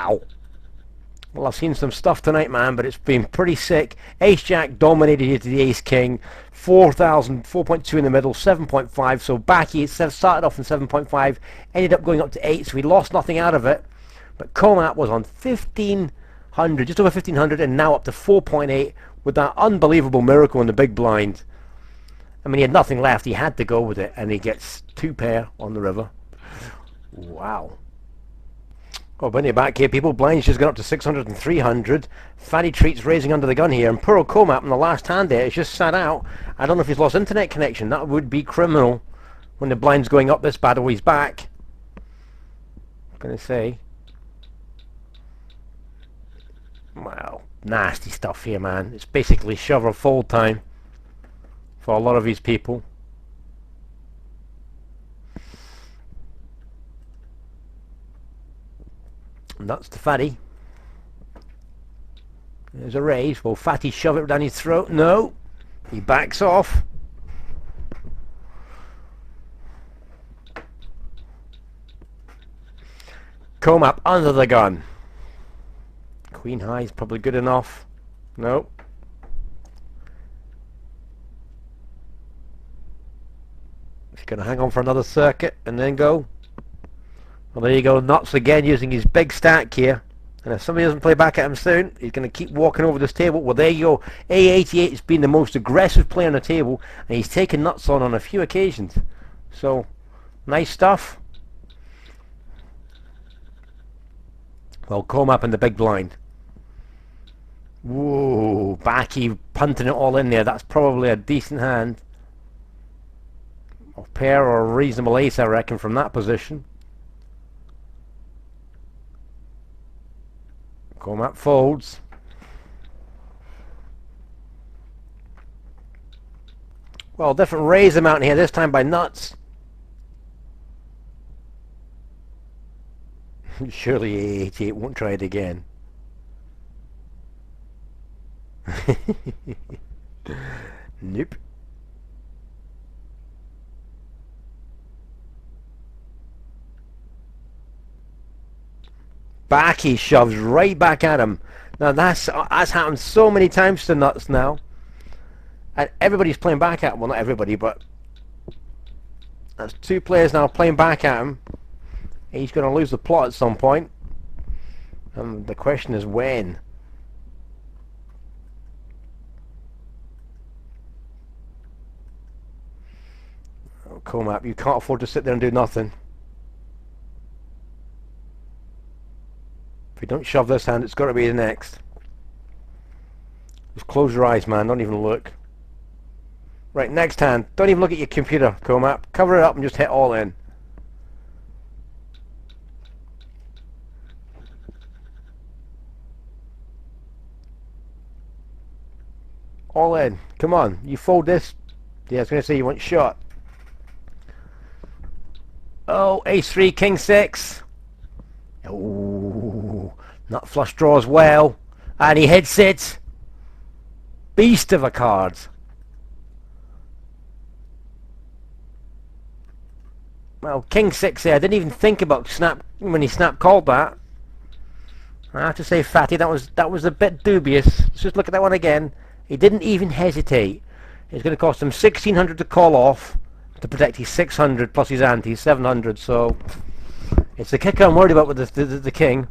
Wow. Well, I've seen some stuff tonight, man, but it's been pretty sick. Ace-Jack dominated here to the Ace-King. 4,000, 4.2 in the middle, 7.5. So backy, it started off in 7.5, ended up going up to 8, so we lost nothing out of it. But Comat was on 1,500, just over 1,500, and now up to 4.8 with that unbelievable miracle in the big blind. I mean, he had nothing left. He had to go with it, and he gets 2 pair on the river. Wow. Oh, bring it back here, people. Blind's just gone up to 600 and 300. Fatty Treats raising under the gun here. And poor Comat in the last hand there is just sat out. I don't know if he's lost internet connection. That would be criminal when the blind's going up this bad. Oh, he's back. I'm going to say. Wow. Nasty stuff here, man. It's basically shove or fold time for a lot of these people. And that's the Fatty. There's a raise. Will Fatty shove it down his throat? No. He backs off. Comat under the gun. Queen high is probably good enough. No. He's going to hang on for another circuit and then go. Well, there you go, Nuts again using his big stack here. And if somebody doesn't play back at him soon, he's going to keep walking over this table. Well, there you go. A88 has been the most aggressive player on the table, and he's taken Nuts on a few occasions. So, nice stuff. Well, Comat in the big blind. Whoa, backy punting it all in there. That's probably a decent hand. A pair or a reasonable ace, I reckon, from that position. Comat folds. Well, different raise amount here, this time by Nuts. Surely A88 won't try it again. Nope. Back he shoves right back at him. Now that's happened so many times to Nuts now, and everybody's playing back at him. Well, not everybody, but that's 2 players now playing back at him. He's going to lose the plot at some point, and the question is when. Oh, Comat, you can't afford to sit there and do nothing. If you don't shove this hand, it's got to be the next. Just close your eyes, man. Don't even look. Right, next hand. Don't even look at your computer, Comat. Cover it up and just hit all in. All in. Come on. You fold this. Yeah, I was going to say you want shot. Oh, ace 3, king 6. Oh, nut flush draws well. And he hits it. Beast of a card. Well, king 6 there. I didn't even think about snap when he snap called that. I have to say, Fatty, that was a bit dubious. Let's just look at that one again. He didn't even hesitate. It's going to cost him 1,600 to call off to protect his 600 plus his ante, 700. So it's the kicker I'm worried about with the king.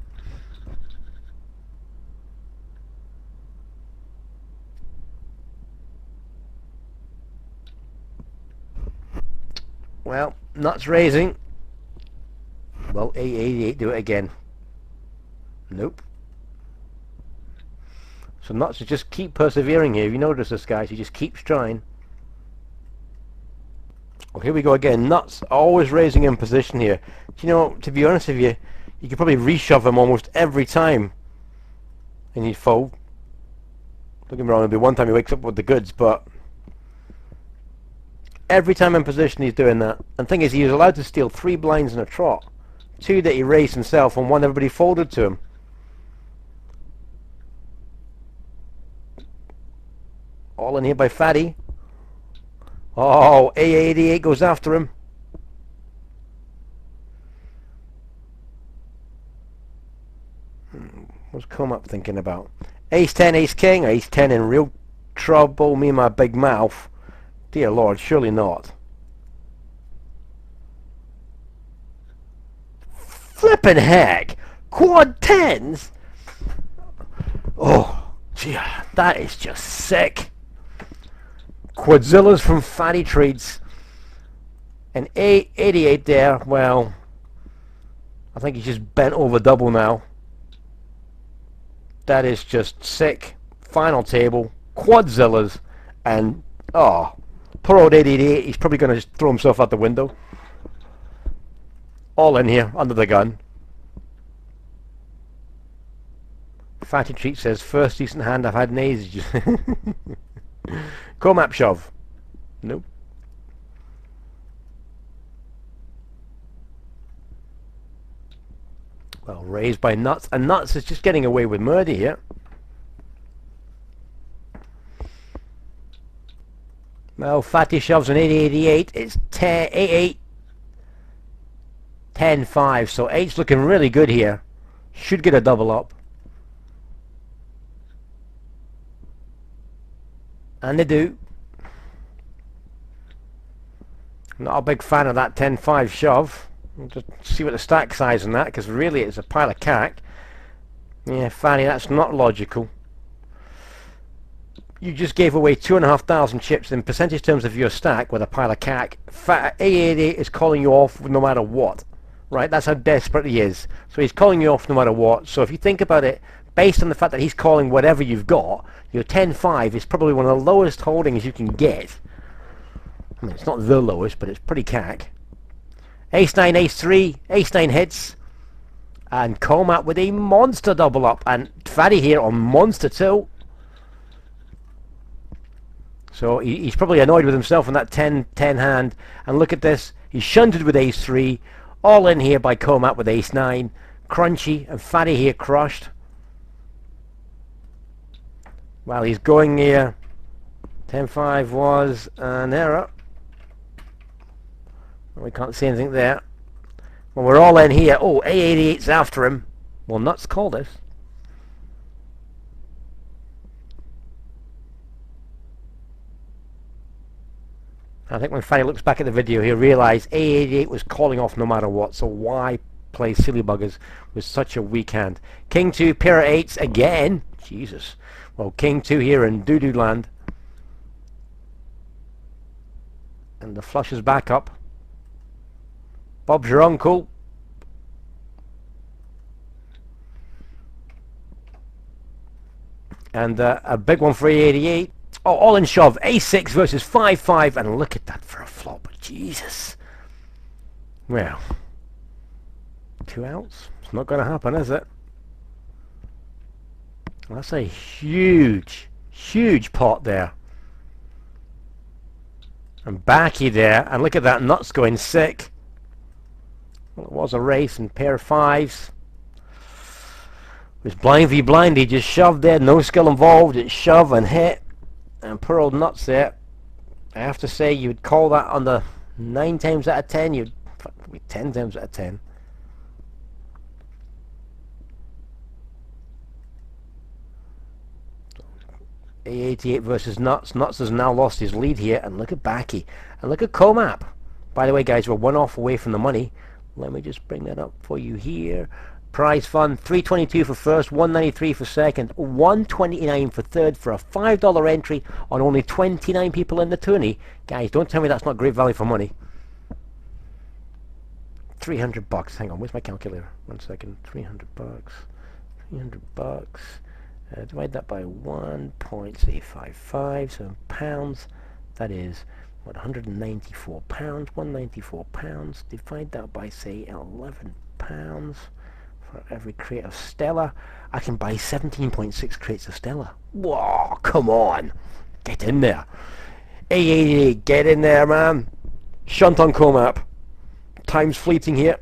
Well, Nuts raising. Well, A88 do it again. Nope. So Nuts to just keep persevering here. If you notice this, guys, he just keeps trying. Well, here we go again. Nuts always raising in position here. Do you know, to be honest with you, you could probably reshove him almost every time and he'd fold. Don't get me wrong, there'll be one time he wakes up with the goods, but every time in position he's doing that. And the thing is, he was allowed to steal 3 blinds in a trot. 2 that he raised himself and 1 everybody folded to him. All in here by Fatty. Oh, A88 goes after him. What's come up thinking about? Ace 10, ace king, ace 10 in real trouble, me and my big mouth. Dear Lord, surely not. Flippin' heck! Quad 10s? Oh, gee, that is just sick. Quadzillas from Fatty Treats. An 88 there, well, I think he's just bent over double now. That is just sick. Final table, Quadzillas, and, oh, poor old 88, he's probably going to just throw himself out the window. All in here, under the gun. Fatty Treat says, first decent hand I've had in ages. Co-map shove. Nope. Well, raised by Nuts, and Nuts is just getting away with murder here. Well, Fatty shoves an 88. It's 88, 10-5, so 8's looking really good here. Should get a double up. And they do. Not a big fan of that 10-5 shove. We'll just see what the stack size on that, because really it's a pile of cack. Yeah, Fanny, that's not logical. You just gave away 2,500 chips in percentage terms of your stack with a pile of cack. A88 is calling you off no matter what. Right, that's how desperate he is. So he's calling you off no matter what. So if you think about it, based on the fact that he's calling whatever you've got, your 10-5 is probably one of the lowest holdings you can get. I mean, it's not the lowest, but it's pretty cack. Ace-9, ace-3, ace-9 hits. And Comat with a monster double up. And Fatty here on monster 2. So he's probably annoyed with himself on that 10 hand. And look at this. He's shunted with ace-3. All in here by Comat with ace-9. Crunchy and Fatty here crushed. Well, he's going here. 10-5 was an error. We can't see anything there. Well, we're all in here. Oh, A88's after him. Well, Nuts call this. I think when Fanny looks back at the video, he'll realise A88 was calling off no matter what. So why play silly buggers with such a weak hand? King 2, pair of 8s again. Jesus. Well, King 2 here in doo-doo land. And the flush is back up. Bob's your uncle. And a big one for A88. Oh, all in shove. A6 versus 5-5. And look at that for a flop. Jesus. Well. 2 outs. It's not going to happen, is it? Well, that's a huge, huge pot there. And backy there. And look at that. Nuts going sick. Well, it was a race and pair of 5s. It was blind v blind. He just shoved there. No skill involved. It's shove and hit. And poor old Nuts there. I have to say, you'd call that on the 9 times out of 10. You'd be 10 times out of 10. A88 versus Nuts. Nuts has now lost his lead here. And look at Backy. And look at Comap. By the way, guys, we're 1 off away from the money. Let me just bring that up for you here. Prize fund, $322 for first, $193 for second, $129 for third for a $5 entry on only 29 people in the tourney. Guys, don't tell me that's not great value for money. 300 bucks. Hang on, where's my calculator? 1 second. 300 bucks. 300 bucks. Divide that by 1.855, so in pounds, that is what, 194 pounds. 194 pounds. Divide that by, say, 11 pounds. For every crate of Stella, I can buy 17.6 crates of Stella. Whoa, come on. Get in there. A88, get in there, man. Shunt on Comap. Time's fleeting here.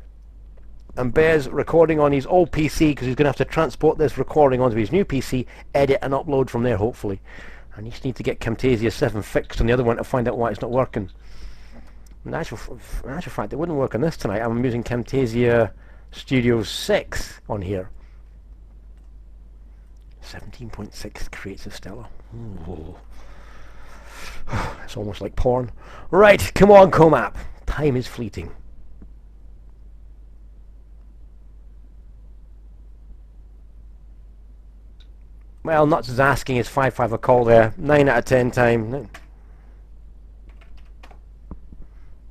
And Bear's recording on his old PC because he's going to have to transport this recording onto his new PC, edit and upload from there, hopefully. And you just need to get Camtasia 7 fixed on the other one to find out why it's not working. In actual fact, it wouldn't work on this tonight. I'm using Camtasia Studio 6 on here. 17.6 creates a Stella. Ooh. It's almost like porn. Right, come on, Comap. Time is fleeting. Well, Nuts is asking, is 5-5 a call there? 9 out of 10 time.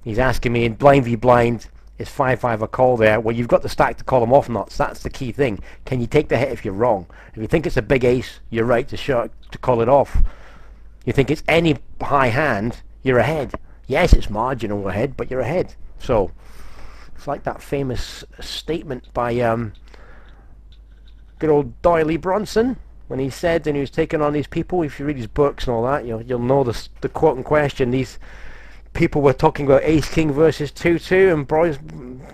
He's asking me in blind v blind, is 5-5 a call there? Well, you've got the stack to call him off, Nuts. That's the key thing. Can you take the hit if you're wrong? If you think it's a big ace, you're right to call it off. You think it's any high hand, you're ahead. Yes, it's marginal ahead, but you're ahead. So it's like that famous statement by good old Doyle Bronson when he said, and he was taking on these people. If you read his books and all that, you'll know the quote in question. These people were talking about ace king versus 2-2, and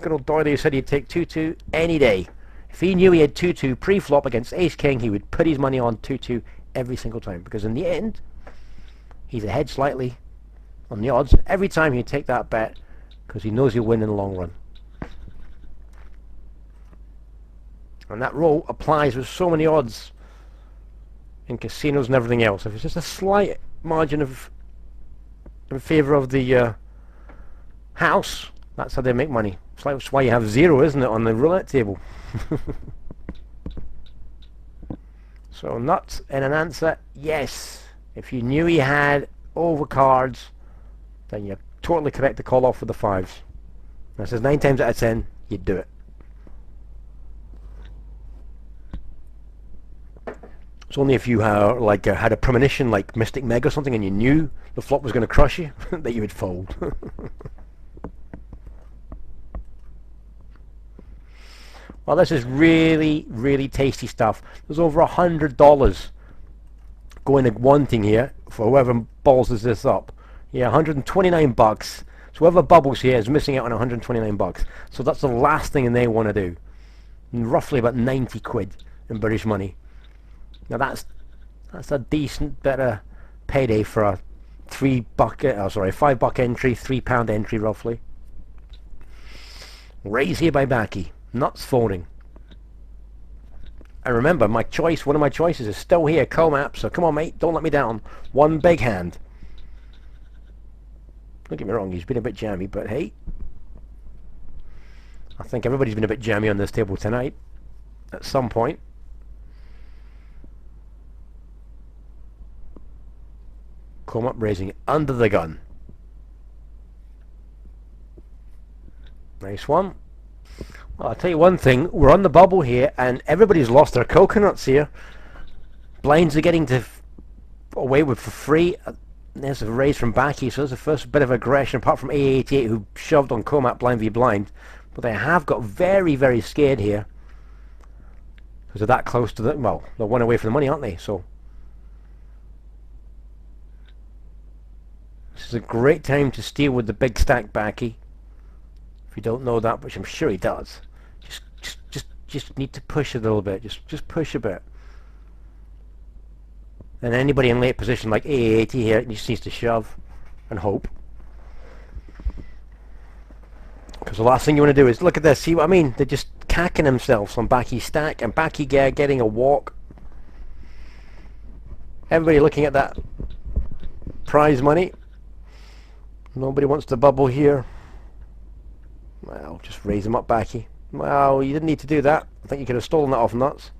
good old Doyle said he'd take 2-2 any day. If he knew he had 2-2 pre-flop against ace king, he would put his money on 2-2 every single time, because in the end he's ahead slightly on the odds every time he'd take that bet, because he knows he'll win in the long run. And that rule applies with so many odds in casinos and everything else. If it's just a slight margin in favour of the house, that's how they make money. That's why you have 0, isn't it, on the roulette table? So Nuts in an answer, yes. If you knew he had overcards, then you're totally correct to call off with the 5s. That says 9 times out of 10, you'd do it. It's only if you had a premonition like Mystic Meg or something and you knew the flop was going to crush you that you would fold. Well, this is really, really tasty stuff. There's over $100 going to wanting here for whoever balls this up. Yeah, 129 bucks. So whoever bubbles here is missing out on 129 bucks. So that's the last thing they want to do. And roughly about 90 quid in British money. Now that's a decent bit of payday for a $5 entry, £3 entry roughly. Raise here by Backy. Nuts folding. And remember, one of my choices is still here, Comap, so come on mate, don't let me down. One big hand. Don't get me wrong, he's been a bit jammy, but hey, I think everybody's been a bit jammy on this table tonight at some point. Comap raising under the gun. Nice one. Well, I'll tell you one thing, we're on the bubble here and everybody's lost their coconuts here. Blinds are getting away with for free. There's a raise from Backy, so there's the first bit of aggression apart from A88 who shoved on Comap blind v blind. But they have got very, very scared here. Because they're that close to well, they're one away from the money, aren't they? So this is a great time to steal with the big stack, Backy. If you don't know that, which I'm sure he does. Just need to push a little bit. Just push a bit. And anybody in late position like A80 here just needs to shove and hope. Because the last thing you want to do is look at this. See what I mean? They're just cacking themselves on Backy's stack and Backy getting a walk. Everybody looking at that prize money. Nobody wants to bubble here. Well, just raise them up, Backy. Well, you didn't need to do that. I think you could have stolen that off Nuts.